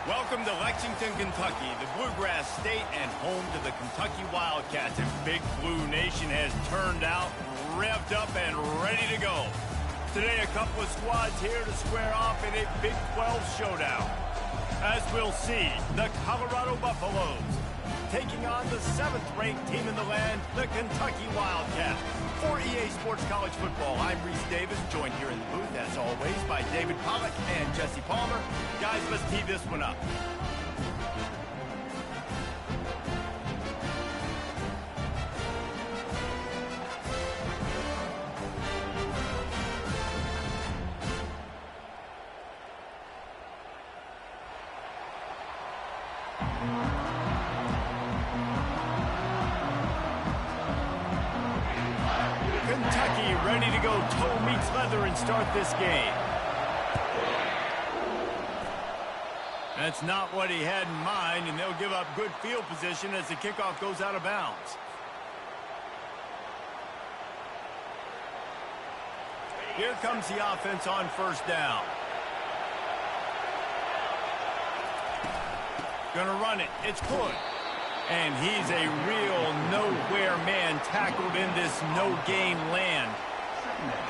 Welcome to Lexington, Kentucky, the Bluegrass State and home to the Kentucky Wildcats. And Big Blue Nation has turned out, revved up, and ready to go. Today, a couple of squads here to square off in a Big 12 showdown. As we'll see, the Colorado Buffaloes taking on the 7th-ranked team in the land, the Kentucky Wildcats. For EA Sports College Football, I'm Reese Davis, joined here in the booth, as always, by David Pollack and Jesse Palmer. Guys, let's tee this one up. Kentucky ready to go toe meets leather and start this game. That's not what he had in mind, and they'll give up good field position as the kickoff goes out of bounds. Here comes the offense on first down. Gonna run it. It's good. And he's a real nowhere man tackled in this no-gain land.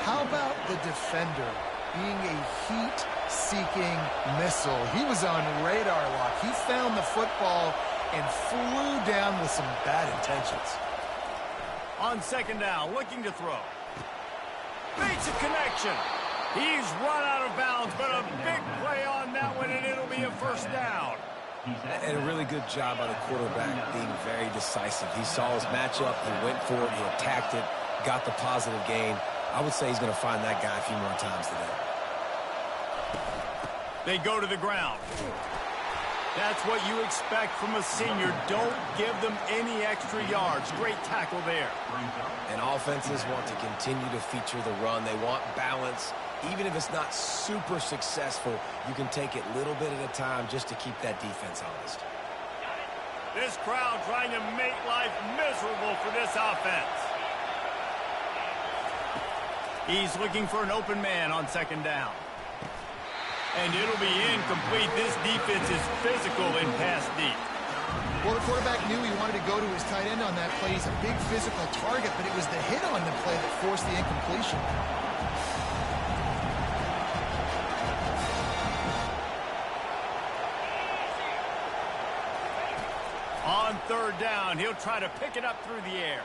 How about the defender being a heat-seeking missile? He was on radar lock. He found the football and flew down with some bad intentions. On second down, looking to throw. Makes a connection. He's run out of bounds, but a big play on that one, and it'll be a first down. And a really good job by the quarterback being very decisive. He saw his matchup, he went for it, he attacked it, got the positive gain. I would say he's going to find that guy a few more times today. They go to the ground. That's what you expect from a senior. Don't give them any extra yards. Great tackle there. And offenses want to continue to feature the run. They want balance. Even if it's not super successful, you can take it little bit at a time just to keep that defense honest. This crowd trying to make life miserable for this offense. He's looking for an open man on second down. And it'll be incomplete. This defense is physical and pass deep. Well, the quarterback knew he wanted to go to his tight end on that play. He's a big physical target, but it was the hit on the play that forced the incompletion. On third down, he'll try to pick it up through the air.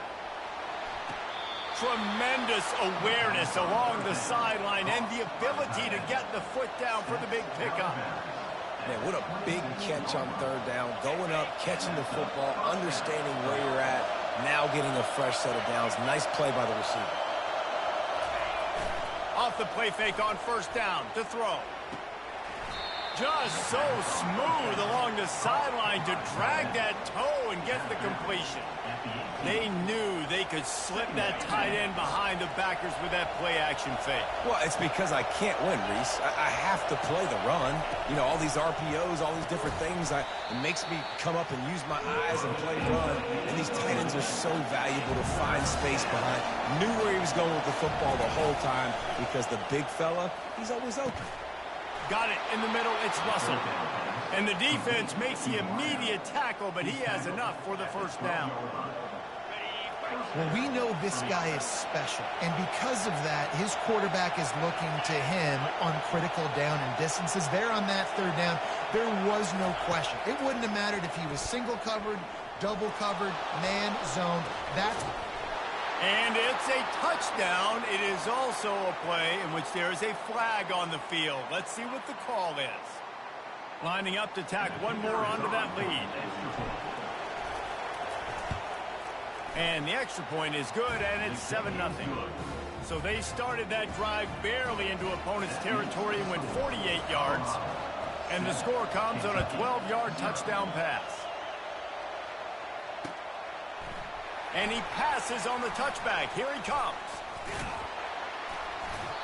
Tremendous awareness along the sideline and the ability to get the foot down for the big pickup. Man, what a big catch on third down. Going up, catching the football, understanding where you're at, now getting a fresh set of downs. Nice play by the receiver. Off the play fake on first down to throw. Just so smooth along the sideline to drag that toe and get the completion. They knew they could slip that tight end behind the backers with that play-action fake. Well, it's because I can't win, Reese. I have to play the run. You know, all these RPOs, all these different things, it makes me come up and use my eyes and play run. And these tight ends are so valuable to find space behind. Knew where he was going with the football the whole time because the big fella, he's always open. Got it in the middle, it's Russell. And the defense makes the immediate tackle, but he has enough for the first down. Well, we know this guy is special, and because of that, his quarterback is looking to him on critical down and distances. There on that third down, there was no question. It wouldn't have mattered if he was single covered, double covered, man zoned. And it's a touchdown. It is also a play in which there is a flag on the field. Let's see what the call is. Lining up to tack one more onto that lead. And the extra point is good, and it's 7-0. So they started that drive barely into opponent's territory and went 48 yards. And the score comes on a 12-yard touchdown pass. And he passes on the touchback. Here he comes.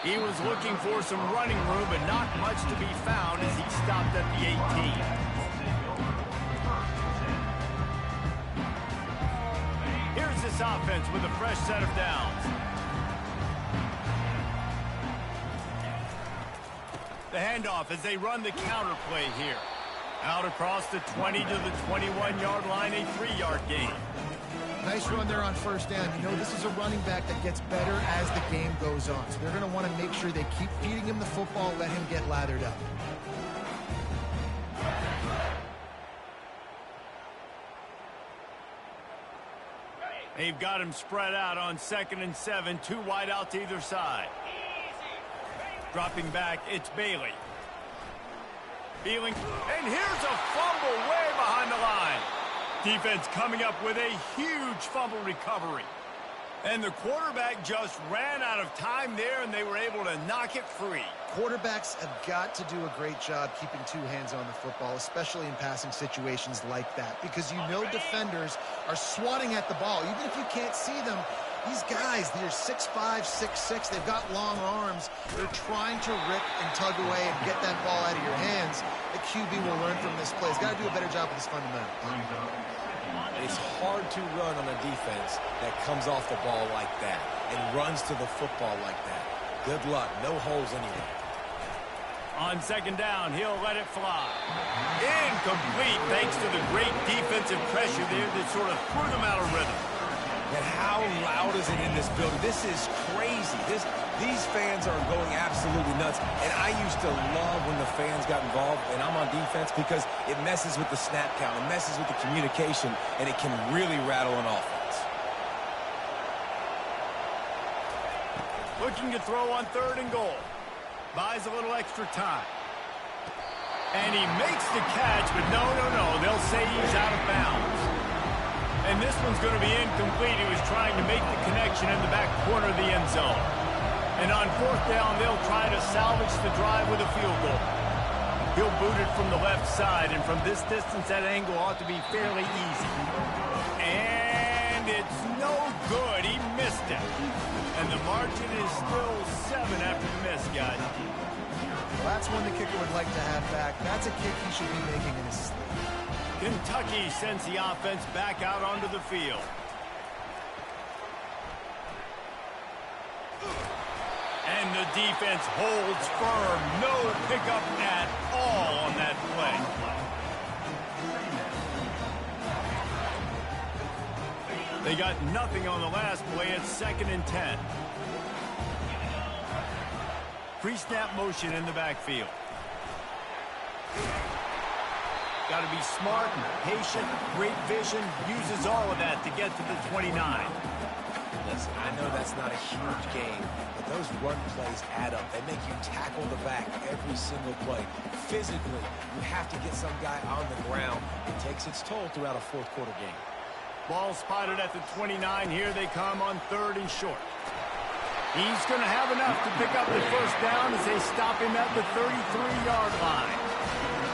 He was looking for some running room, but not much to be found as he stopped at the 18. Here's this offense with a fresh set of downs. The handoff as they run the counter play here. Out across the 20 to the 21-yard line, a 3-yard gain. Nice run there on first down. You know, this is a running back that gets better as the game goes on. So they're going to want to make sure they keep feeding him the football, let him get lathered up. They've got him spread out on 2nd and 7, 2 wide out to either side. Dropping back, it's Bailey. Feeling, and here's a fumble way behind the line. Defense coming up with a huge fumble recovery. And the quarterback just ran out of time there, and they were able to knock it free. Quarterbacks have got to do a great job keeping 2 hands on the football, especially in passing situations like that, because you know defenders are swatting at the ball. Even if you can't see them, these guys, they're 6'5", 6'6", they've got long arms. They're trying to rip and tug away and get that ball out of your hands. The QB will learn from this play. He's got to do a better job with his fundamentals. It's hard to run on a defense that comes off the ball like that and runs to the football like that. Good luck. No holes anywhere. On 2nd down, he'll let it fly. Incomplete thanks to the great defensive pressure there that sort of threw them out of rhythm. And how loud is it in this building? This is crazy. These fans are going absolutely nuts. And I used to love when the fans got involved, and I'm on defense, because it messes with the snap count. It messes with the communication, and it can really rattle an offense. Looking to throw on 3rd and goal. Buys a little extra time. And he makes the catch, but no. They'll say he's out of bounds. And this one's going to be incomplete. He was trying to make the connection in the back corner of the end zone. And on 4th down, they'll try to salvage the drive with a field goal. He'll boot it from the left side, and from this distance, that angle ought to be fairly easy. And it's no good. He missed it. And the margin is still 7 after the miss, guys. Well, that's one the kicker would like to have back. That's a kick he should be making in his sleep. Kentucky sends the offense back out onto the field. And the defense holds firm. No pickup at all on that play. They got nothing on the last play. It's 2nd and 10. Pre-snap motion in the backfield. Got to be smart and patient, great vision, uses all of that to get to the 29. Listen, I know that's not a huge game, but those run plays add up. They make you tackle the back every single play. Physically, you have to get some guy on the ground. It takes its toll throughout a 4th quarter game. Ball spotted at the 29. Here they come on 3rd and short. He's going to have enough to pick up the 1st down as they stop him at the 33-yard line.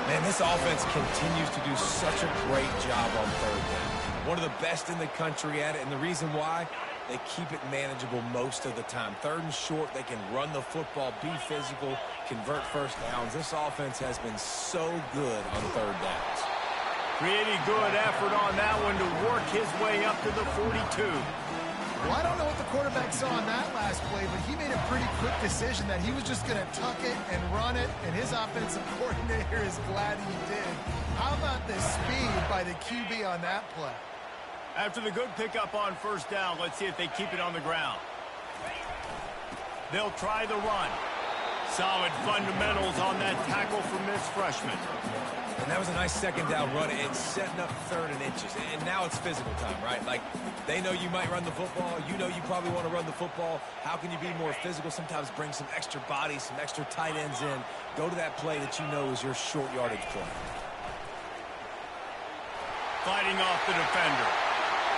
Man, this offense continues to do such a great job on 3rd down. One of the best in the country at it, and the reason why, they keep it manageable most of the time. 3rd and short, they can run the football, be physical, convert 1st downs. This offense has been so good on 3rd downs. Pretty good effort on that one to work his way up to the 42. Well, I don't know what the quarterback saw on that last play, but he made a pretty quick decision that he was just going to tuck it and run it, and his offensive coordinator is glad he did. How about the speed by the QB on that play? After the good pickup on 1st down, let's see if they keep it on the ground. They'll try the run. Solid fundamentals on that tackle from this freshman. And that was a nice 2nd down run. It's setting up 3rd and inches. And now it's physical time, right? Like, they know you might run the football. You know you probably want to run the football. How can you be more physical? Sometimes bring some extra bodies, some extra tight ends in. Go to that play that you know is your short yardage play. Fighting off the defender.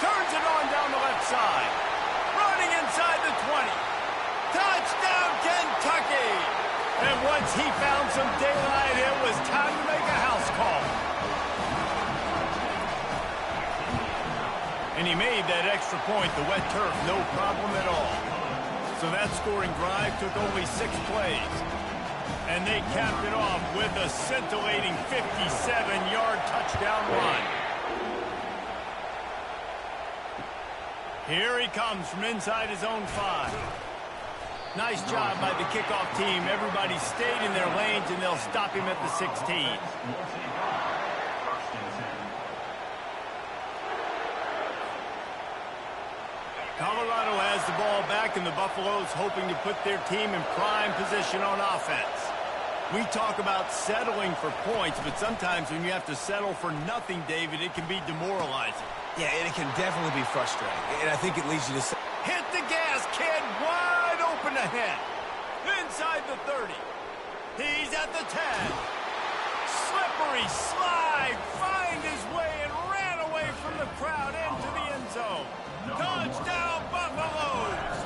Turns it on down the left side. Running inside the 20. Touchdown, Kentucky! And once he found some daylight, it was time to make a house call. And he made that extra point, the wet turf, no problem at all. So that scoring drive took only 6 plays. And they capped it off with a scintillating 57-yard touchdown run. Here he comes from inside his own 5. Nice job by the kickoff team. Everybody stayed in their lanes, and they'll stop him at the 16. the ball back, and the Buffaloes hoping to put their team in prime position on offense. We talk about settling for points, but sometimes when you have to settle for nothing, David, it can be demoralizing. Yeah, and it can definitely be frustrating. And I think it leads you to say, hit the gas, kid, wide open ahead. Inside the 30. He's at the 10. Slippery slide, find his way and ran away from the crowd into the end zone. Touchdown, Buffaloes!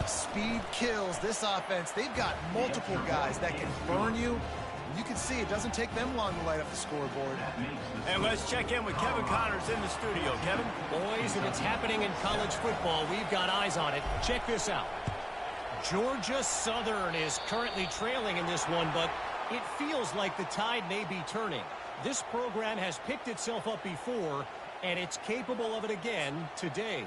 Speed kills this offense. They've got multiple guys that can burn you. You can see it doesn't take them long to light up the scoreboard. And let's check in with Kevin Connors in the studio. Kevin? Boys, if it's happening in college football, we've got eyes on it. Check this out. Georgia Southern is currently trailing in this one, but it feels like the tide may be turning. This program has picked itself up before, and it's capable of it again today.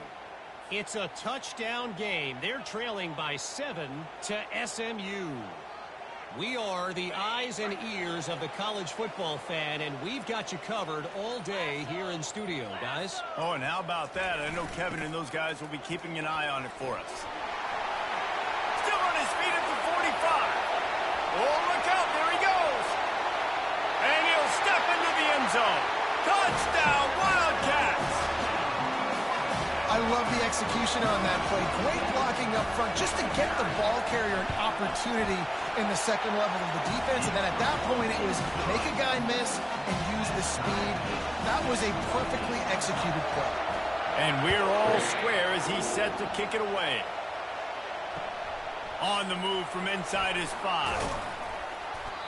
It's a touchdown game. They're trailing by 7 to SMU. We are the eyes and ears of the college football fan, and we've got you covered all day here in studio, guys. Oh, and how about that? I know Kevin and those guys will be keeping an eye on it for us. Still on his feet at the 45. Oh, look out. There he goes. And he'll step into the end zone. Touchdown, Wildcats. I love the execution on that play. Great blocking up front just to get the ball carrier an opportunity in the second level of the defense. And then at that point, it was make a guy miss and use the speed. That was a perfectly executed play. And we're all square as he's set to kick it away. On the move from inside his 5.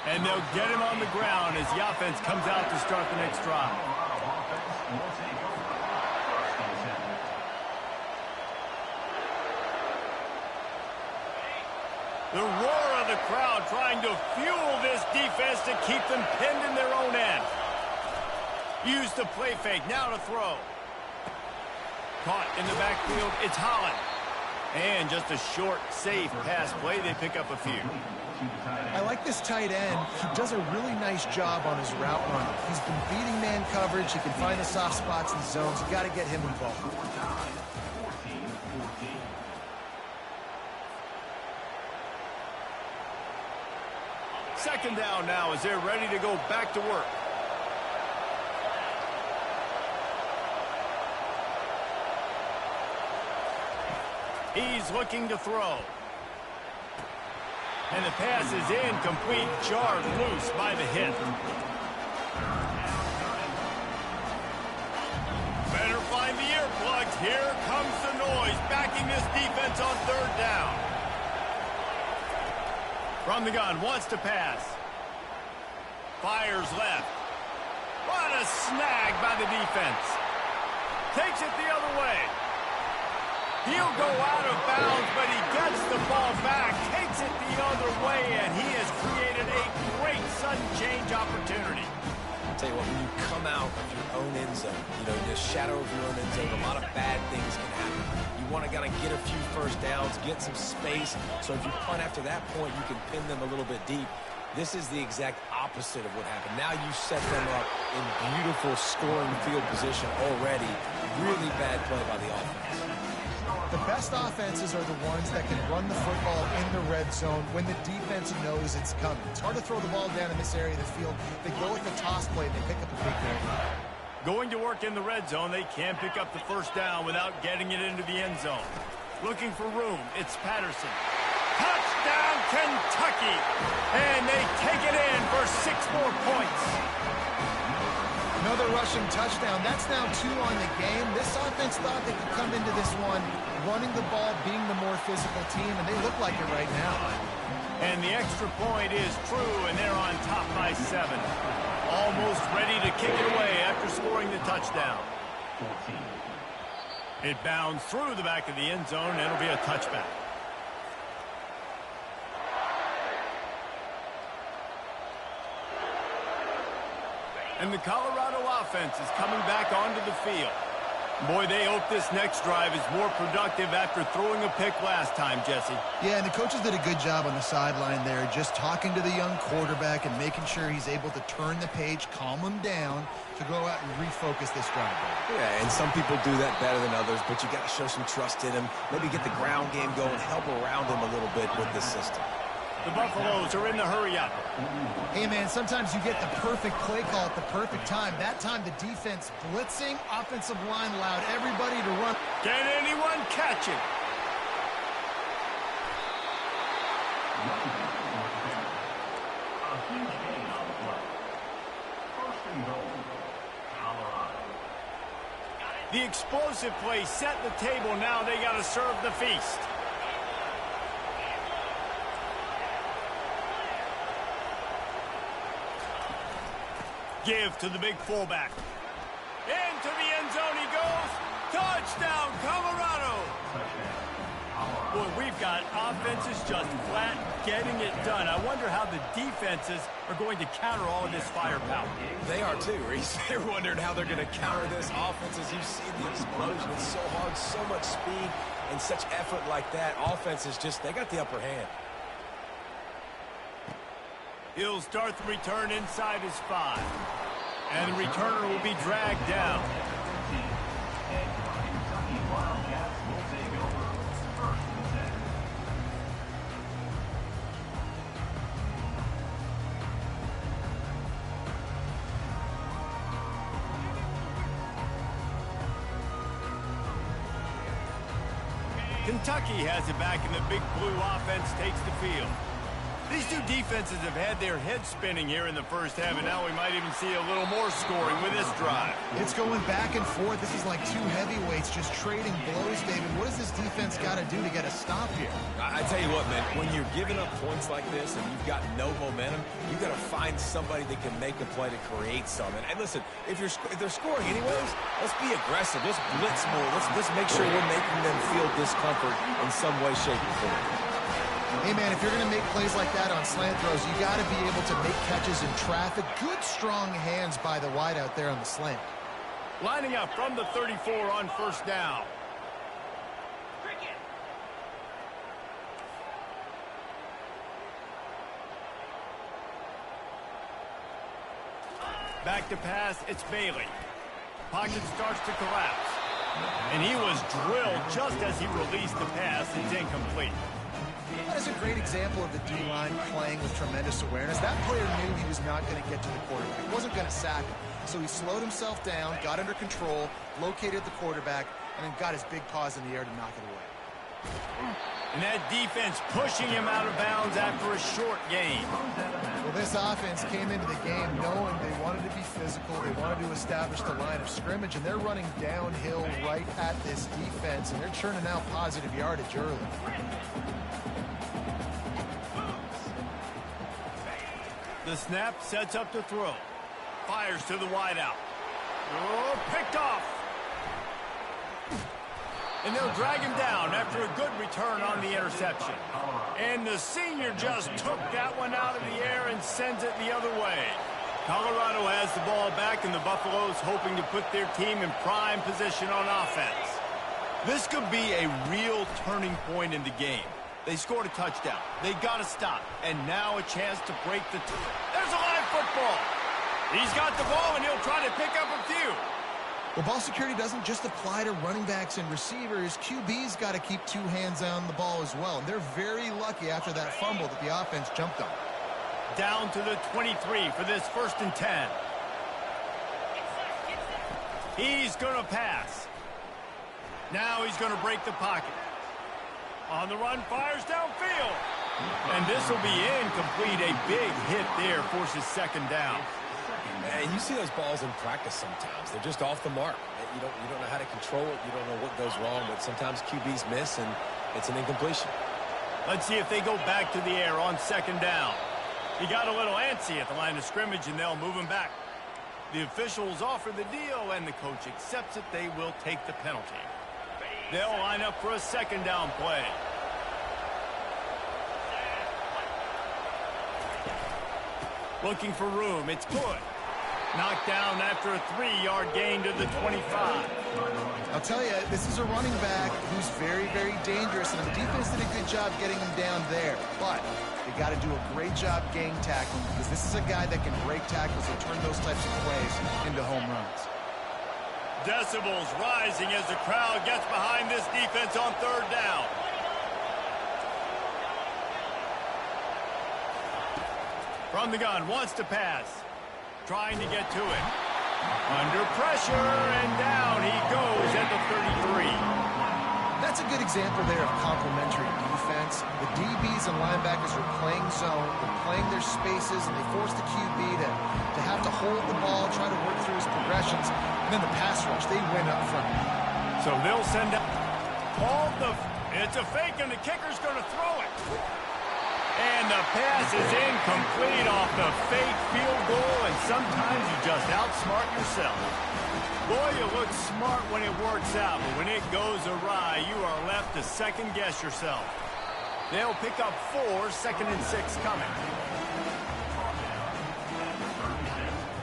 And they'll get him on the ground as the offense comes out to start the next drive. The roar of the crowd trying to fuel this defense to keep them pinned in their own end. Use the play fake, now to throw. Caught in the backfield, it's Holland. And just a short, safe pass play, they pick up a few. I like this tight end. He does a really nice job on his route run. He's been beating man coverage. He can find the soft spots and zones. You got to get him involved. Second down now as they're ready to go back to work. He's looking to throw. And the pass is incomplete, jarred loose by the hit. Better find the earplugs. Here comes the noise, backing this defense on third down. From the gun, wants to pass. Fires left. What a snag by the defense. Takes it the other way. He'll go out of bounds, but he gets the ball back, takes it the other way, and he has created a great sudden change opportunity. I'll tell you what, when you come out of your own end zone, in the shadow of your own end zone, a lot of bad things can happen. You want to kind of get a few first downs, get some space, so if you punt after that point, you can pin them a little bit deep. This is the exact opposite of what happened. Now you set them up in beautiful scoring field position already. Really bad play by the offense. The best offenses are the ones that can run the football in the red zone when the defense knows it's coming. It's hard to throw the ball down in this area of the field. They go with the toss play and they pick up a big game. Going to work in the red zone, they can pick up the first down without getting it into the end zone. Looking for room, it's Patterson. Touchdown, Kentucky! And they take it in for 6 more points. Another rushing touchdown. That's now 2 on the game. This offense thought they could come into this one running the ball, being the more physical team, and they look like it right now. And the extra point is true, and they're on top by 7. Almost ready to kick it away after scoring the touchdown. It bounds through the back of the end zone, and it'll be a touchback. And the Colorado offense is coming back onto the field. Boy, they hope this next drive is more productive after throwing a pick last time, Jesse. Yeah, and the coaches did a good job on the sideline there, just talking to the young quarterback and making sure he's able to turn the page, calm him down to go out and refocus this drive. Yeah, and some people do that better than others, but you got to show some trust in him. Maybe get the ground game going, help around him a little bit with this system. The Buffaloes are in the hurry-up. Hey, man, sometimes you get the perfect play call at the perfect time. That time, the defense blitzing, offensive line allowed everybody to run. Can anyone catch it? The explosive play set the table. Now they got to serve the feast. Give to the big fullback. Into the end zone he goes. Touchdown, Colorado. Boy, we've got offenses just flat getting it done. I wonder how the defenses are going to counter all of this firepower. They are too, Reese. They're wondering how they're going to counter this offense. As you see the explosion, it's so hard, so much speed, and such effort like that. Offenses just, they got the upper hand. He'll start the return inside his 5. And the returner will be dragged down. Kentucky has it back, and the big blue offense takes the field. These two defenses have had their heads spinning here in the first half, and now we might even see a little more scoring with this drive. It's going back and forth. This is like two heavyweights just trading blows, David. What does this defense got to do to get a stop here? I tell you what, man, when you're giving up points like this and you've got no momentum, you got to find somebody that can make a play to create something. And listen, if they're scoring anyways, let's be aggressive. Let's blitz more. Let's make sure we're making them feel discomfort in some way, shape, or form. Hey, man, if you're going to make plays like that on slant throws, you got to be able to make catches in traffic. Good, strong hands by the wide out there on the slant. Lining up from the 34 on first down. Back to pass, it's Bailey. Pocket starts to collapse. And he was drilled just as he released the pass. It's incomplete. That is a great example of the D-line playing with tremendous awareness. That player knew he was not going to get to the quarterback. He wasn't going to sack him. So he slowed himself down, got under control, located the quarterback, and then got his big paws in the air to knock it away. And that defense pushing him out of bounds after a short gain. Well, this offense came into the game knowing they wanted to be physical, they wanted to establish the line of scrimmage, and they're running downhill right at this defense, and they're churning out positive yardage early. The snap sets up to throw. Fires to the wideout. Oh, picked off. And they'll drag him down after a good return on the interception. And the senior just took that one out of the air and sends it the other way. Colorado has the ball back, and the Buffaloes hoping to put their team in prime position on offense. This could be a real turning point in the game. They scored a touchdown. They got to stop. And now a chance to break the tie. There's a live football. He's got the ball, and he'll try to pick up a few. Well, ball security doesn't just apply to running backs and receivers. QB's got to keep two hands on the ball as well. And they're very lucky after that fumble that the offense jumped on. Down to the 23 for this 1st and 10. He's going to pass. Now he's going to break the pocket. On the run, fires downfield. And this will be incomplete. A big hit there forces 2nd down. And you see those balls in practice sometimes. They're just off the mark. You don't know how to control it. You don't know what goes wrong, but sometimes QBs miss, and it's an incompletion. Let's see if they go back to the air on 2nd down. He got a little antsy at the line of scrimmage, and they'll move him back. The officials offer the deal, and the coach accepts it. They will take the penalty. They'll line up for a 2nd down play. Looking for room. It's good. Knocked down after a 3-yard gain to the 25. I'll tell you, this is a running back who's very, very dangerous, and the defense did a good job getting him down there. But they got to do a great job gang tackling, because this is a guy that can break tackles and turn those types of plays into home runs. Decibels rising as the crowd gets behind this defense on third down. From the gun, wants to pass. Trying to get to it. Under pressure, and down he goes at the 33. That's a good example there of complementary defense. The DBs and linebackers are playing zone, they're playing their spaces, and they force the QB to have to hold the ball, try to work through his progressions, and then the pass rush, they win up front. So they'll send up it's a fake, and the kicker's going to throw it. And the pass is incomplete off the fake field goal, and sometimes you just outsmart yourself. Boy, you look smart when it works out, but when it goes awry, you are left to second-guess yourself. They'll pick up 4, 2nd and 6 coming.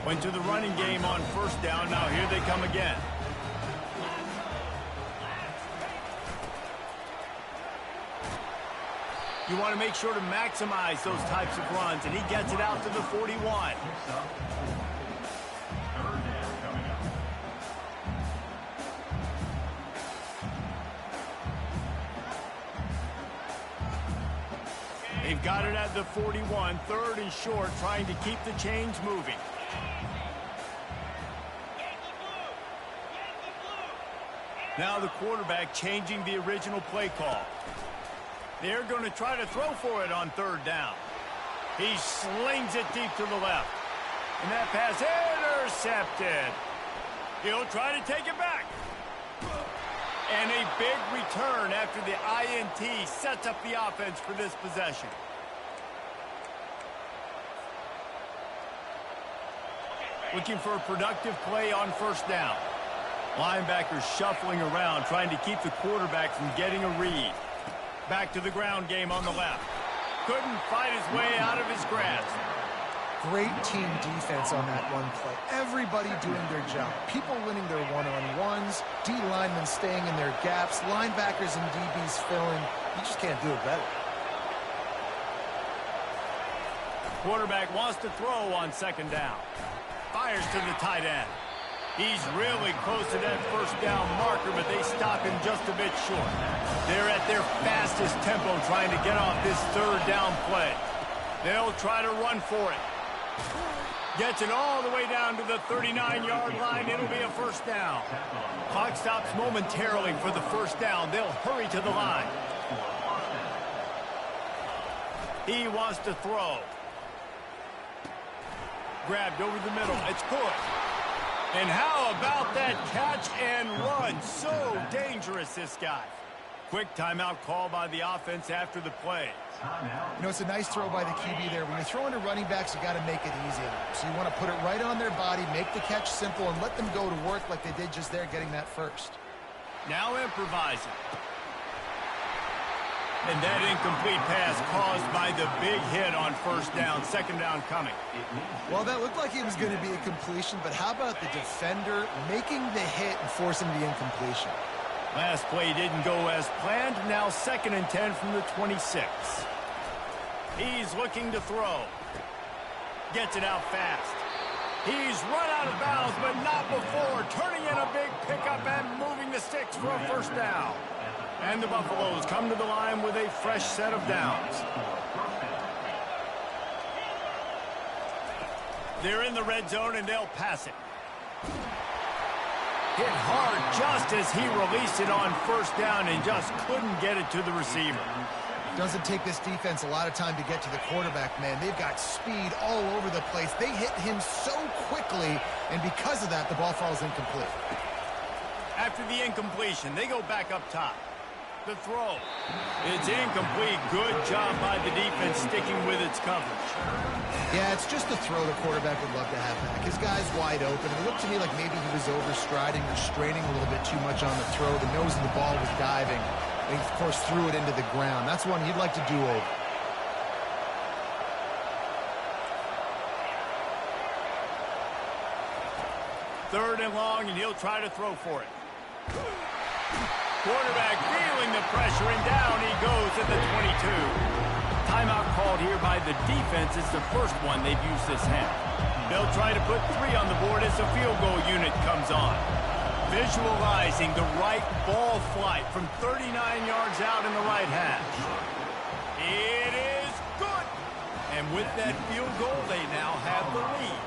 Went to the running game on first down. Now here they come again. You want to make sure to maximize those types of runs, and he gets it out to the 41. They've got it at the 41, 3rd and short, trying to keep the chains moving. Now the quarterback changing the original play call. They're going to try to throw for it on 3rd down. He slings it deep to the left. And that pass intercepted. He'll try to take it back. And a big return after the INT sets up the offense for this possession. Looking for a productive play on first down. Linebackers shuffling around, trying to keep the quarterback from getting a read. Back to the ground game on the left. Couldn't fight his way out of his grasp. Great team defense on that one play. Everybody doing their job. People winning their one-on-ones, D linemen staying in their gaps, linebackers and DBs filling. You just can't do it better. Quarterback wants to throw on 2nd down. Fires to the tight end. He's really close to that first down marker, but they stop him just a bit short. They're at their fastest tempo trying to get off this 3rd down play. They'll try to run for it. Gets it all the way down to the 39-yard line. It'll be a first down. Clock stops momentarily for the first down. They'll hurry to the line. He wants to throw. Grabbed over the middle. It's good. And how about that catch and run? So dangerous, this guy. Quick timeout call by the offense after the play. You know, it's a nice throw by the QB there. When you're throwing to running backs, you got to make it easy. So you want to put it right on their body, make the catch simple, and let them go to work like they did just there, getting that first. Now improvising. And that incomplete pass caused by the big hit on first down. 2nd down coming. Well, that looked like it was going to be a completion, but how about the defender making the hit and forcing the incompletion? Last play didn't go as planned. Now 2nd and 10 from the 26. He's looking to throw. Gets it out fast. He's run out of bounds, but not before. Turning in a big pickup and moving the sticks for a first down. And the Buffaloes come to the line with a fresh set of downs. They're in the red zone, and they'll pass it. Hit hard just as he released it on first down and just couldn't get it to the receiver. Doesn't take this defense a lot of time to get to the quarterback, man. They've got speed all over the place. They hit him so quickly, and because of that, the ball falls incomplete. After the incompletion, they go back up top. The throw. It's incomplete. Good job by the defense sticking with its coverage. Yeah, it's just the throw the quarterback would love to have back. His guy's wide open. It looked to me like maybe he was overstriding or straining a little bit too much on the throw. The nose of the ball was diving. He, of course, threw it into the ground. That's one he'd like to do over. Third and long, and he'll try to throw for it. Quarterback feeling the pressure, and down he goes at the 22. Timeout called here by the defense. It's the first one they've used this half. They'll try to put 3 on the board as the field goal unit comes on. Visualizing the right ball flight from 39 yards out in the right hash. It is good. And with that field goal, they now have the lead.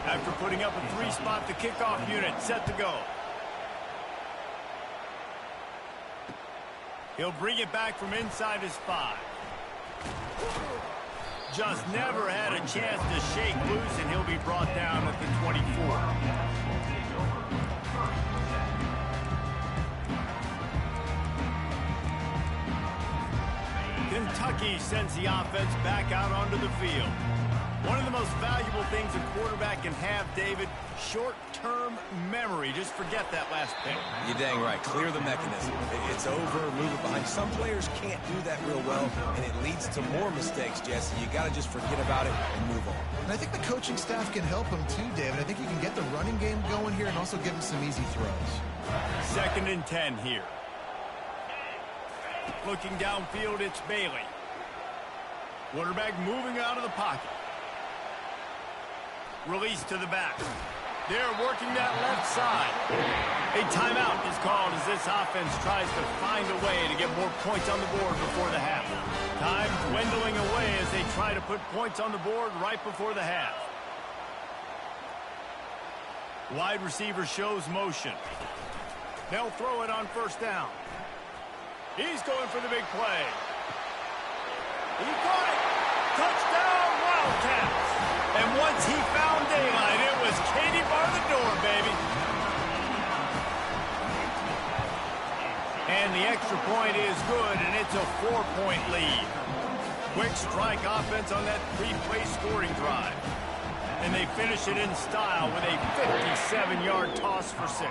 After putting up a 3-spot, the kickoff unit set to go. He'll bring it back from inside his 5. Just never had a chance to shake loose, and he'll be brought down at the 24. Kentucky sends the offense back out onto the field. One of the most valuable things a quarterback can have, David, short-term memory. Just forget that last pick. You're dang right. Clear the mechanism. It's over, move it behind. Some players can't do that real well, and it leads to more mistakes, Jesse. You got to just forget about it and move on. And I think the coaching staff can help him too, David. I think you can get the running game going here and also give him some easy throws. 2nd and 10 here. Looking downfield, it's Bailey. Quarterback moving out of the pocket. Release to the back. They're working that left side. A timeout is called as this offense tries to find a way to get more points on the board before the half. Time dwindling away as they try to put points on the board right before the half. Wide receiver shows motion. They'll throw it on 1st down. He's going for the big play. He caught it. Touchdown, Wildcats. And once he found daylight, it was Katie bar the door, baby. And the extra point is good, and it's a 4-point lead. Quick strike offense on that 3-play scoring drive. And they finish it in style with a 57-yard toss for 6.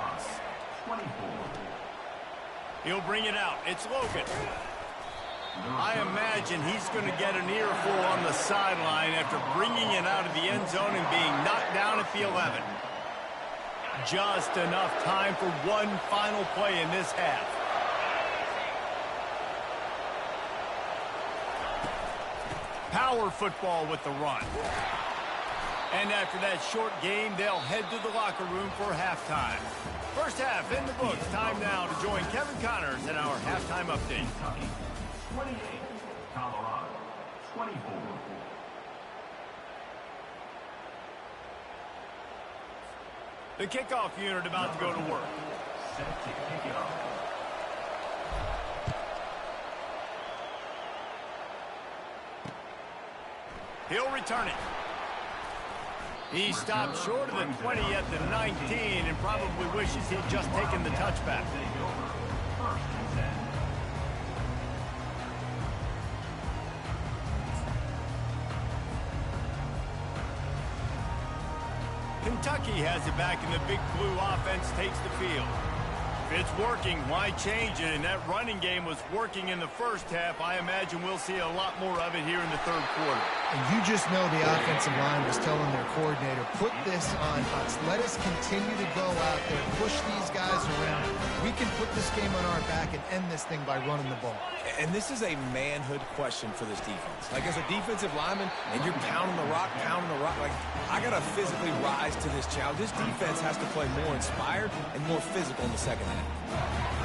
He'll bring it out. It's Logan. I imagine he's going to get an earful on the sideline after bringing it out of the end zone and being knocked down at the 11. Just enough time for one final play in this half. Power football with the run. And after that short game, they'll head to the locker room for halftime. First half in the books. Time now to join Kevin Connors in our halftime update. 28, Colorado, 24. The kickoff unit about to go to work. Set to kick it off. He'll return it. He stopped short of the 20 at the 19 and probably wishes he'd just taken the touchback. Kentucky has it back, and the Big Blue offense takes the field. If it's working, why change it? And that running game was working in the first half. I imagine we'll see a lot more of it here in the 3rd quarter. And you just know the offensive line was telling their coordinator, put this on us. Let us continue to go out there, push these guys around. We can put this game on our back and end this thing by running the ball. And this is a manhood question for this defense. Like, as a defensive lineman, and you're pounding the rock, like, I got to physically rise to this challenge. This defense has to play more inspired and more physical in the second half.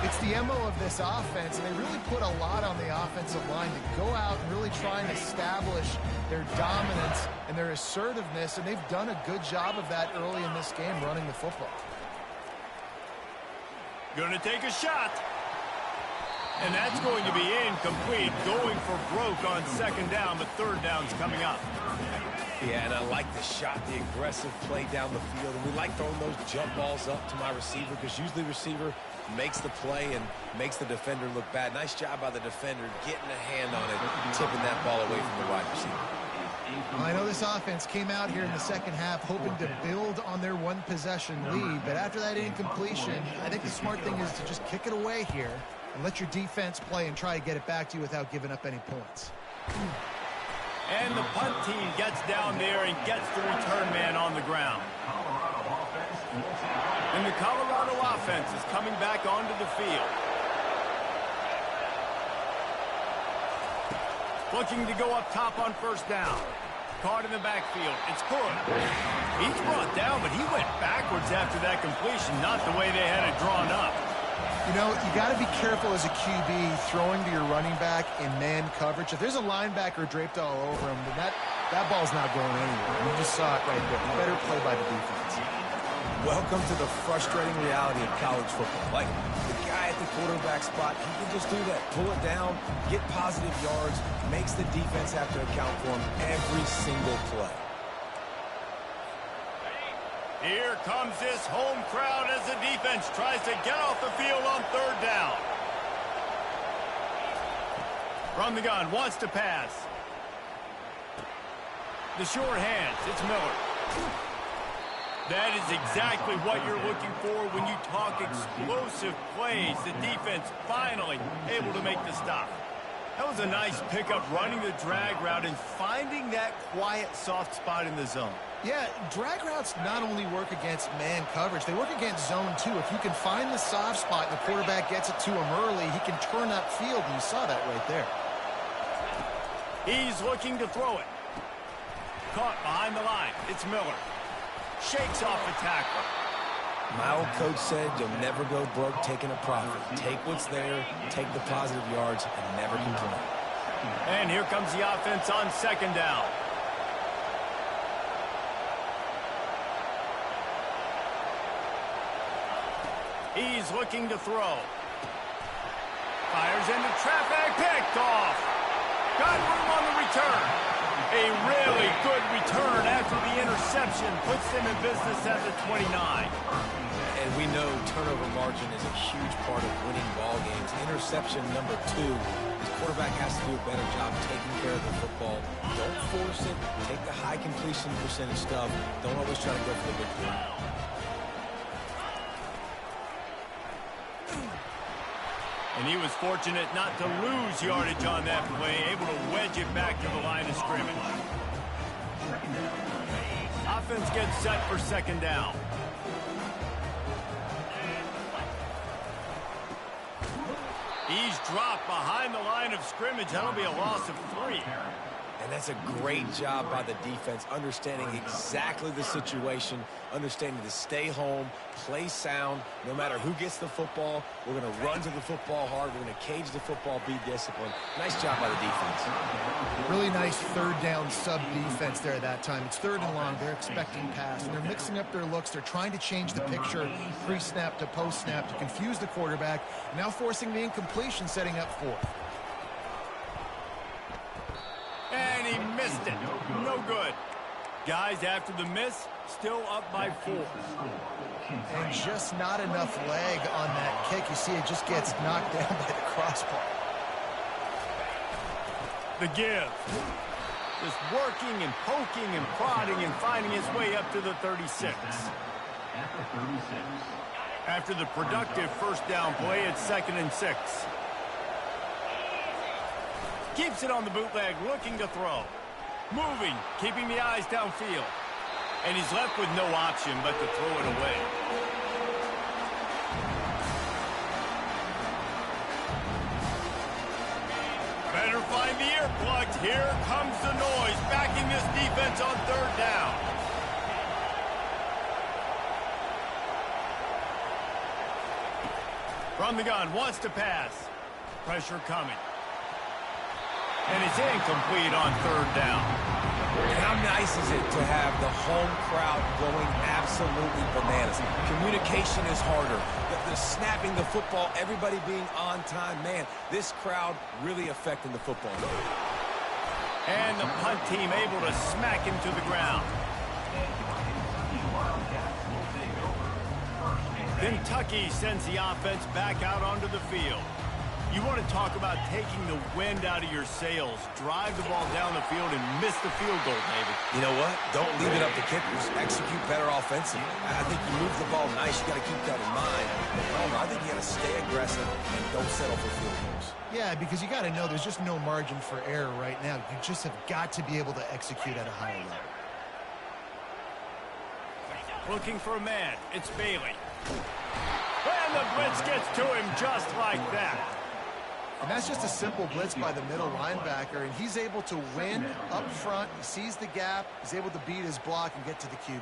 It's the MO of this offense, and they really put a lot on the offensive line to go out and really try and establish their dominance and their assertiveness, and they've done a good job of that early in this game running the football. Going to take a shot. And that's going to be incomplete, going for broke on 2nd down, but 3rd down's coming up. Yeah, and I like the shot, the aggressive play down the field. And we like throwing those jump balls up to my receiver because usually the receiver makes the play and makes the defender look bad. Nice job by the defender getting a hand on it, tipping that ball away from the wide receiver. Well, I know this offense came out here in the second half hoping to build on their one-possession lead, but after that incompletion, I think the smart thing is to just kick it away here and let your defense play and try to get it back to you without giving up any points. And the punt team gets down there and gets the return man on the ground. And the Colorado offense is coming back onto the field. Looking to go up top on first down. Caught in the backfield. It's good. He's brought down, but he went backwards after that completion, not the way they had it drawn up. You know, you got to be careful as a QB throwing to your running back in man coverage. If there's a linebacker draped all over him, then that ball's not going anywhere. You just saw it right there. Better play by the defense. Welcome to the frustrating reality of college football. Like, the guy at the quarterback spot, he can just do that. Pull it down, get positive yards, makes the defense have to account for him every single play. Here comes this home crowd as the defense tries to get off the field on third down. From the gun, wants to pass. The short hands, it's Miller. That is exactly what you're looking for when you talk explosive plays. The defense finally able to make the stop. That was a nice pickup, running the drag route and finding that quiet, soft spot in the zone. Yeah, drag routes not only work against man coverage, they work against zone too. If you can find the soft spot and the quarterback gets it to him early, he can turn upfield, and you saw that right there. He's looking to throw it. Caught behind the line. It's Miller. Shakes off the tackle. My old coach said you'll never go broke taking a profit. Take what's there, take the positive yards, and never complain. And here comes the offense on second down. He's looking to throw. Fires into traffic, picked off. Got room on the return. A really good return after the interception puts them in business at the 29. And we know turnover margin is a huge part of winning ball games. Interception number 2. His quarterback has to do a better job taking care of the football. Don't force it. Take the high completion percentage stuff. Don't always try to go for the big play. And he was fortunate not to lose yardage on that play, able to wedge it back to the line of scrimmage. Offense gets set for second down. He's dropped behind the line of scrimmage. That'll be a loss of 3. And that's a great job by the defense, understanding exactly the situation, understanding to stay home, play sound. No matter who gets the football, we're going to run to the football hard. We're going to cage the football, be disciplined. Nice job by the defense. Really nice third down sub-defense there that time. It's third and long. They're expecting pass, and they're mixing up their looks. They're trying to change the picture pre-snap to post-snap to confuse the quarterback, now forcing the incompletion, setting up fourth. And he missed it. No good. Guys, after the miss, still up by 4. And just not enough leg on that kick. You see it just gets knocked down by the crossbar. The give. Just working and poking and prodding and finding his way up to the 36. After the productive first down play, it's 2nd and 6. Keeps it on the bootleg, looking to throw. Moving, keeping the eyes downfield. And he's left with no option but to throw it away. Better find the earplugs. Here comes the noise, backing this defense on third down. From the gun, wants to pass. Pressure coming. And it's incomplete on third down. And how nice is it to have the home crowd going absolutely bananas? Communication is harder. The snapping the football, everybody being on time. Man, this crowd really affecting the football game. And the punt team able to smack him to the ground. Kentucky sends the offense back out onto the field. You want to talk about taking the wind out of your sails. Drive the ball down the field and miss the field goal, David. You know what? Don't leave it up to kickers. Execute better offensively. I think you move the ball nice. You got to keep that in mind. But I think you got to stay aggressive and don't settle for field goals. Yeah, because you got to know there's just no margin for error right now. You just have got to be able to execute at a higher level. Looking for a man. It's Bailey. And the blitz gets to him just like that. And that's just a simple blitz by the middle linebacker, and he's able to win up front. He sees the gap. He's able to beat his block and get to the QB.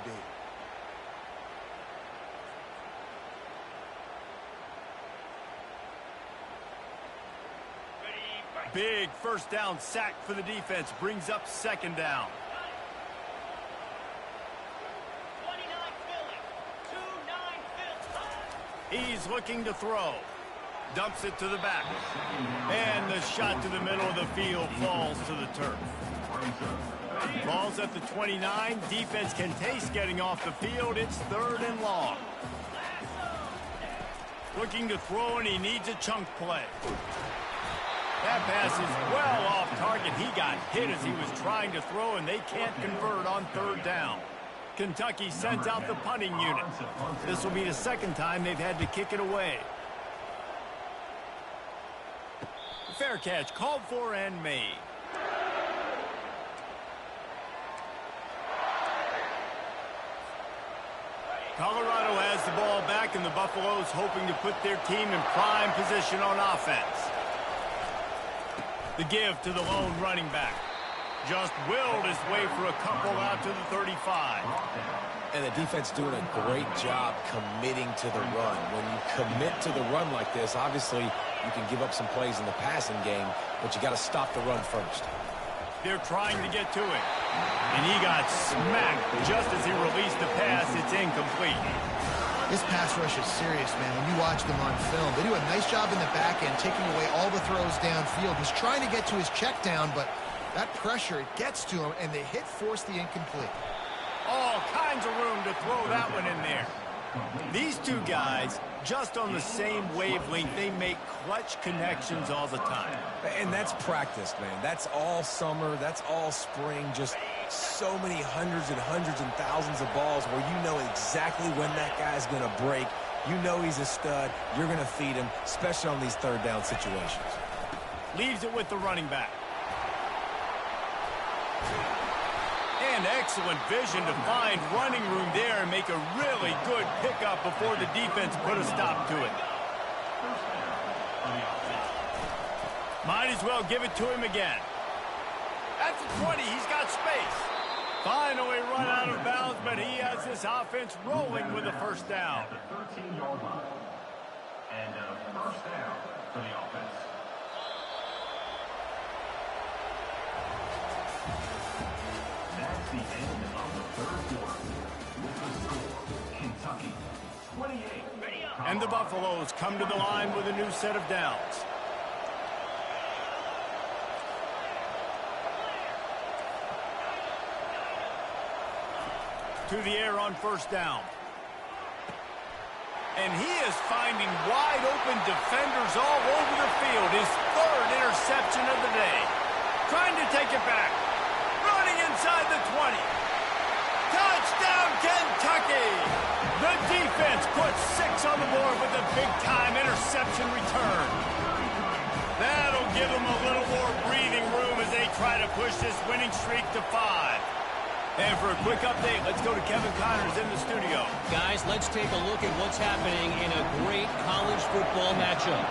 Big first down sack for the defense. Brings up second down. 29 Philly. He's looking to throw. Dumps it to the back. And the shot to the middle of the field falls to the turf. Ball's at the 29. Defense can taste getting off the field. It's 3rd and long. Looking to throw, and he needs a chunk play. That pass is well off target. He got hit as he was trying to throw, and they can't convert on 3rd down. Kentucky sends out the punting unit. This will be the 2nd time they've had to kick it away. Fair catch called for and made. Colorado has the ball back, and the Buffaloes hoping to put their team in prime position on offense. The give to the lone running back. Just willed his way for a couple out to the 35. And the defense doing a great job committing to the run. When you commit to the run like this, obviously you can give up some plays in the passing game, but you got to stop the run first. They're trying to get to it. And he got smacked just as he released the pass. It's incomplete. This pass rush is serious, man. When you watch them on film, they do a nice job in the back end, taking away all the throws downfield. He's trying to get to his check down, but that pressure, it gets to him, and the hit forced the incomplete. All kinds of room to throw that one in there. These two guys, just on the same wavelength, they make clutch connections all the time. And that's practice, man. That's all summer. That's all spring. Just so many hundreds and thousands of balls where you know exactly when that guy's going to break. You know he's a stud. You're going to feed him, especially on these 3rd down situations. Leaves it with the running back. And excellent vision to find running room there and make a really good pickup before the defense put a stop to it. Might as well give it to him again. At the 20, he's got space. Finally run out of bounds, but he has this offense rolling with a first down. At the 13-yard line. And a first down for the offense. That's the end of the 3rd quarter. With the score, Kentucky 28. And the Buffaloes come to the line with a new set of downs. To the air on first down. And he is finding wide open defenders all over the field. His 3rd interception of the day. Trying to take it back. Running inside the 20. Touchdown, Kentucky! The defense puts 6 on the board with a big-time interception return. That'll give them a little more breathing room as they try to push this winning streak to 5. And for a quick update, let's go to Kevin Connors in the studio. Guys, let's take a look at what's happening in a great college football matchup.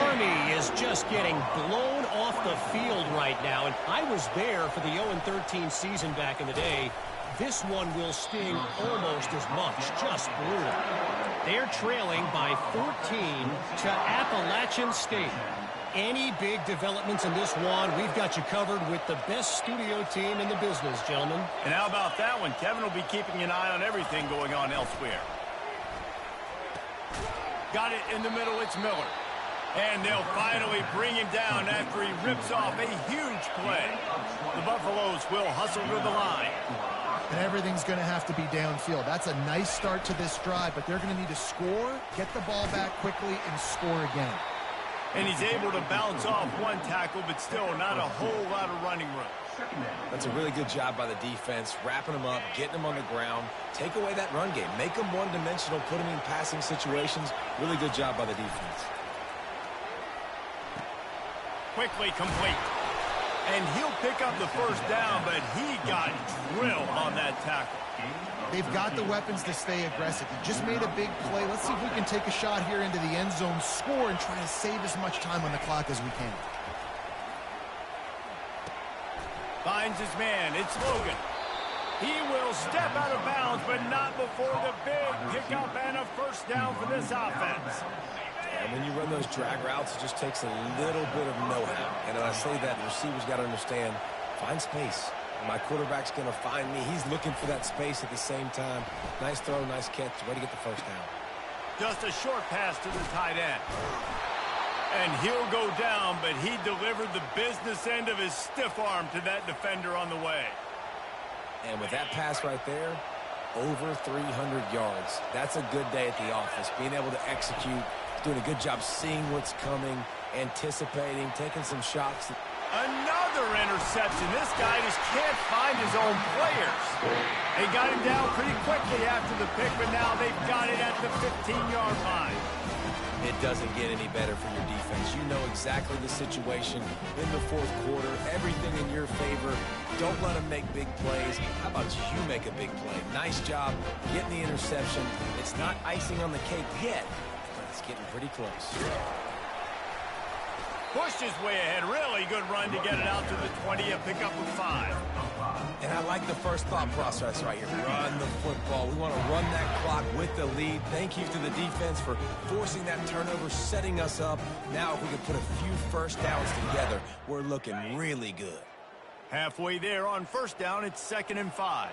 Army is just getting blown off the field right now, and I was there for the 0-13 season back in the day. This one will sting almost as much, just brutal. They're trailing by 14 to Appalachian State. Any big developments in this one, we've got you covered with the best studio team in the business, gentlemen. And how about that one? Kevin will be keeping an eye on everything going on elsewhere. Got it in the middle, it's Miller. And they'll finally bring him down after he rips off a huge play. The Buffaloes will hustle to the line. And everything's going to have to be downfield. That's a nice start to this drive, but they're going to need to score, get the ball back quickly, and score again. And he's able to bounce off one tackle, but still not a whole lot of running room. That's a really good job by the defense, wrapping them up, getting them on the ground. Take away that run game. Make them one-dimensional, put them in passing situations. Really good job by the defense. Quickly complete. And he'll pick up the first down, but he got drilled on that tackle. They've got the weapons to stay aggressive. He just made a big play. Let's see if we can take a shot here into the end zone, score, and try to save as much time on the clock as we can. Finds his man. It's Logan. He will step out of bounds, but not before the big pickup and a first down for this offense. And when you run those drag routes, it just takes a little bit of know-how. And when I say that, the receiver's got to understand, find space. My quarterback's going to find me. He's looking for that space at the same time. Nice throw, nice catch. Way to get the first down. Just a short pass to the tight end. And he'll go down, but he delivered the business end of his stiff arm to that defender on the way. And with that pass right there, over 300 yards. That's a good day at the office. Being able to execute, doing a good job seeing what's coming, anticipating, taking some shots. Another interception. This guy just can't find his own players. They got him down pretty quickly after the pick, but now they've got it at the 15-yard line. It doesn't get any better for your defense. You know exactly the situation in the fourth quarter. Everything in your favor. Don't let them make big plays. How about you make a big play? Nice job getting the interception. It's not icing on the cake yet, but it's getting pretty close. Pushed his way ahead. Really good run to get it out to the 20, a pickup of 5. And I like the first thought process right here. Run the football. We want to run that clock with the lead. Thank you to the defense for forcing that turnover, setting us up. Now if we can put a few first downs together, we're looking really good. Halfway there on first down, it's 2nd and 5.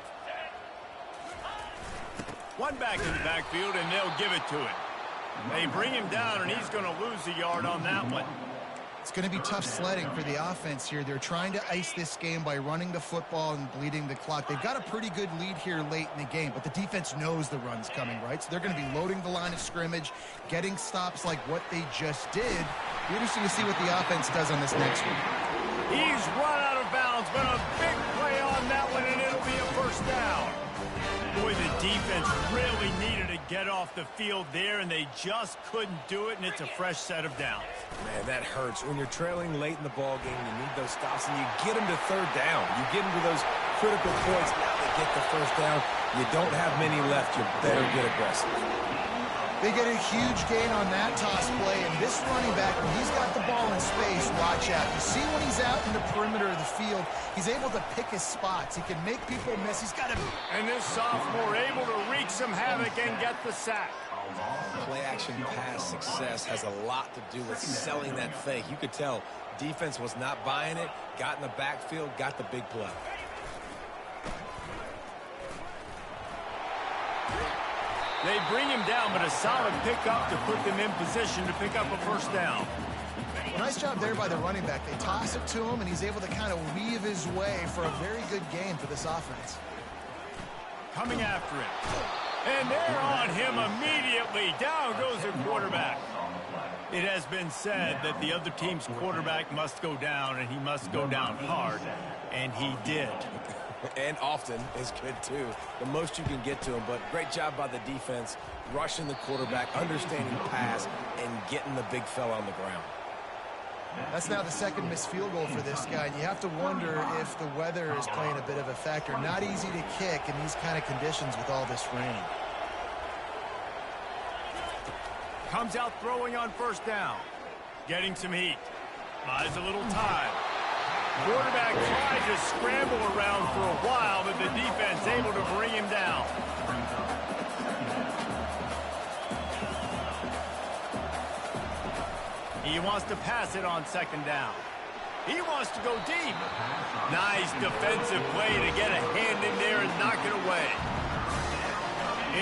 One back in the backfield, and they'll give it to him. They bring him down, and he's going to lose a yard on that one. It's going to be tough sledding for the offense here. They're trying to ice this game by running the football and bleeding the clock. They've got a pretty good lead here late in the game, but the defense knows the run's coming, right? So they're going to be loading the line of scrimmage, getting stops like what they just did. Be interesting to see what the offense does on this next one. He's run out of bounds, but a big play on that one, and it'll be a first down. Boy, the defense really needed to get off the field there, and they just couldn't do it, and it's a fresh set of downs. Man, that hurts. When you're trailing late in the ball game, you need those stops, and you get them to third down. You get them to those critical points. Now they get the first down. You don't have many left. You better get aggressive. They get a huge gain on that toss play, and this running back, when he's got the ball in space, watch out. You see when he's out in the perimeter of the field, he's able to pick his spots. He can make people miss. He's got to... And this sophomore able to wreak some havoc and get the sack. Play-action pass success has a lot to do with selling that fake. You could tell defense was not buying it, got in the backfield, got the big play. They bring him down, but a solid pickup to put them in position to pick up a first down. Well, nice job there by the running back. They toss it to him, and he's able to kind of weave his way for a very good game for this offense. Coming after him. And they're on him immediately. Down goes the quarterback. It has been said that the other team's quarterback must go down, and he must go down hard. And he did. And often is good, too. The most you can get to him, but great job by the defense, rushing the quarterback, understanding pass, and getting the big fella on the ground. That's now the second missed field goal for this guy, and you have to wonder if the weather is playing a bit of a factor. Not easy to kick in these kind of conditions with all this rain. Comes out throwing on first down. Getting some heat. Buys a little time. Quarterback tried to scramble around for a while, but the defense able to bring him down. He wants to pass it on second down. He wants to go deep. Nice defensive play to get a hand in there and knock it away.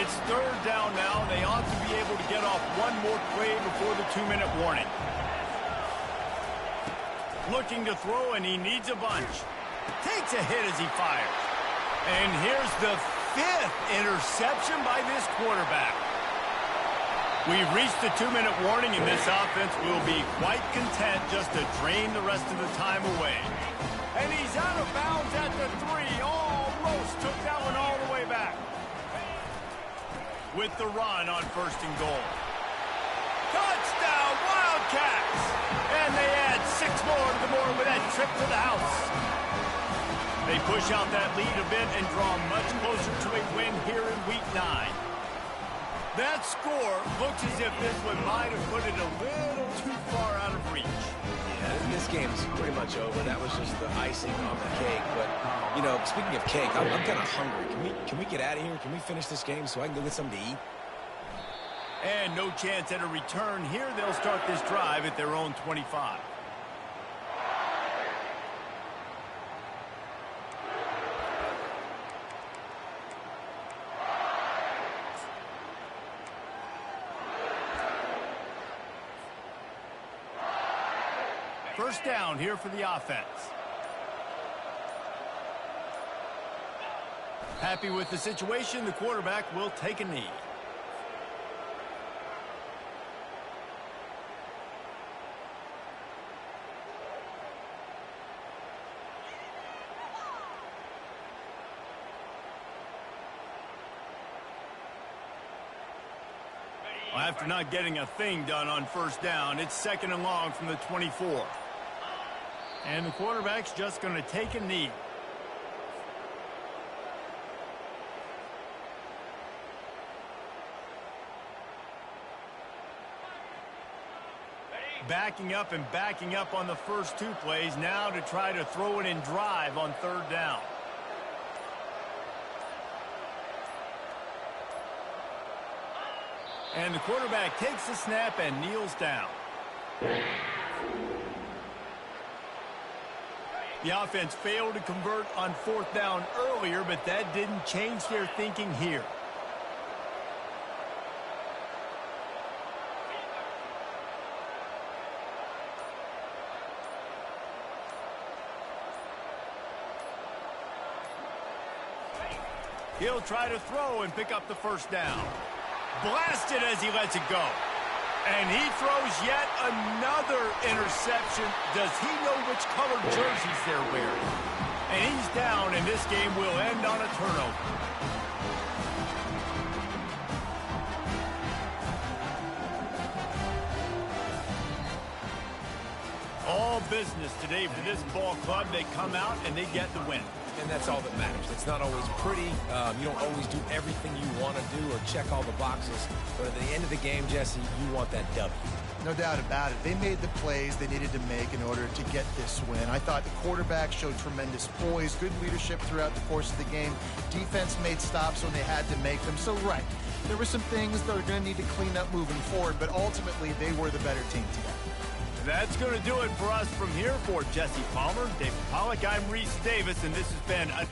It's third down now. They ought to be able to get off one more play before the 2-minute warning. Looking to throw, and he needs a bunch. Takes a hit as he fires. And here's the 5th interception by this quarterback. We've reached the 2-minute warning, and this offense will be quite content just to drain the rest of the time away. And he's out of bounds at the 3. Almost took that one all the way back. With the run on 1st and goal. Touchdown, Wild Wildcats! And they add 6 more to the board with that trip to the house. They push out that lead a bit and draw much closer to a win here in Week 9. That score looks as if this one might have put it a little too far out of reach. Yeah, this game is pretty much over. That was just the icing on the cake. But, you know, speaking of cake, I'm kind of hungry. Can we get out of here? Can we finish this game so I can go get something to eat? And no chance at a return here. They'll start this drive at their own 25. First down here for the offense. Happy with the situation, the quarterback will take a knee. Well, after not getting a thing done on first down, it's 2nd and long from the 24. And the quarterback's just going to take a knee. Backing up and backing up on the first 2 plays now to try to throw it in drive on 3rd down. And the quarterback takes the snap and kneels down. The offense failed to convert on 4th down earlier, but that didn't change their thinking here. He'll try to throw and pick up the first down. Blasted as he lets it go. And he throws yet another interception. Does he know which colored jerseys they're wearing? And he's down, and this game will end on a turnover. All business today for this ball club. They come out and they get the win. And that's all that matters. It's not always pretty. You don't always do everything you want to do or check all the boxes. But at the end of the game, Jesse, you want that W. No doubt about it. They made the plays they needed to make in order to get this win. I thought the quarterback showed tremendous poise, good leadership throughout the course of the game. Defense made stops when they had to make them. So, right, there were some things that are going to need to clean up moving forward, but ultimately they were the better team today. That's going to do it for us from here. For Jesse Palmer, David Pollack, I'm Reese Davis, and this has been a